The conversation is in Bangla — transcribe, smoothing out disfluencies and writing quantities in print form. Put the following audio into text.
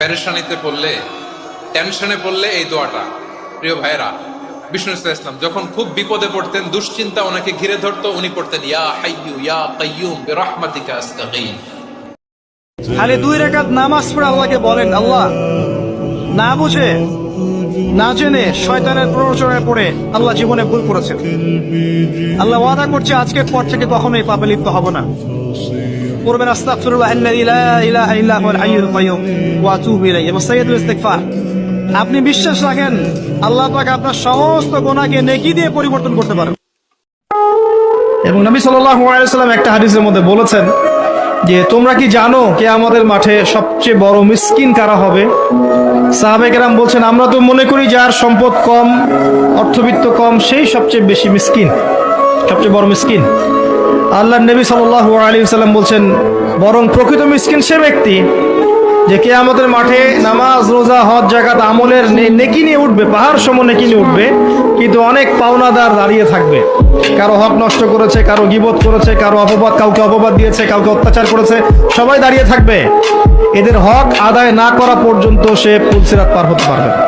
পেরেশানিতে পড়লে, টেনশনে পড়লে এই দোয়াটা, প্রিয় ভাইরা, বিষ্ণু ইসলাম যখন খুব বিপদে পড়তেন, দুশ্চিন্তা ওনাকে ঘিরে ধরতো, উনি পড়তেন ইয়া হাইয়্যু ইয়া কাইয়্যুম বিরহমাতিকা আস্তাগীথ। খালি 2 রাকাত নামাজ পড়ে আল্লাহকে বলেন, আল্লাহ না বুঝে না জেনে শয়তানের প্ররোচনায় পড়ে আল্লাহ জীবনে ভুল করেছেন, আল্লাহ ওয়াদা করছে আজকের পর থেকে কখনোই পাপে লিপ্ত হব না। পড়বেন আস্তাগফিরুল্লাহ আল্লাযী লা ইলাহা ইল্লা হুয়াল হাইয়ুল কাইয়্যুম ওয়া আতুবু ইলাইহি, এবং সাইয়্যিদুল ইস্তিগফার। আপনি বিশ্বাস রাখেন আল্লাহ পাক আপনার সমস্ত গুনাহকে নেকি দিয়ে পরিবর্তন করতে পারেন। এবং নবী সাল্লাল্লাহু আলাইহি ওয়াসাল্লাম একটা হাদিসের মধ্যে বলেছেন যে তোমরা কি জানো কিয়ামতের মাঠে সবচেয়ে বড় মিসকিন কারা হবে? সাহাবায়ে কেরাম বলছেন, আমরা তো মনে করি যার সম্পদ কম, অর্থবিত্ত কম, সেই সবচেয়ে বেশি মিসকিন, সবচেয়ে বড় মিসকিন। আল্লাহর নবী সাল্লাল্লাহু আলাইহি ওয়াসাল্লাম বলছেন, বরং প্রকৃত মিসকিন সে ব্যক্তি যে কিয়ামতের মাঠে নামাজ, রোজা, হজ, যাকাত আমলের নেকি নিয়ে উঠবে, পাহাড় সম নেকি নিয়ে উঠবে, কিন্তু অনেক পাওনাদার দাঁড়িয়ে থাকবে। কারো হক নষ্ট করেছে, কারো গীবত করেছে, কারো অপবাদ, কাউকে অপবাদ দিয়েছে, কাউকে অত্যাচার করেছে, সবাই দাঁড়িয়ে থাকবে। এদের হক আদায় না করা পর্যন্ত সে পুলসিরাত পার হতে পারবে না।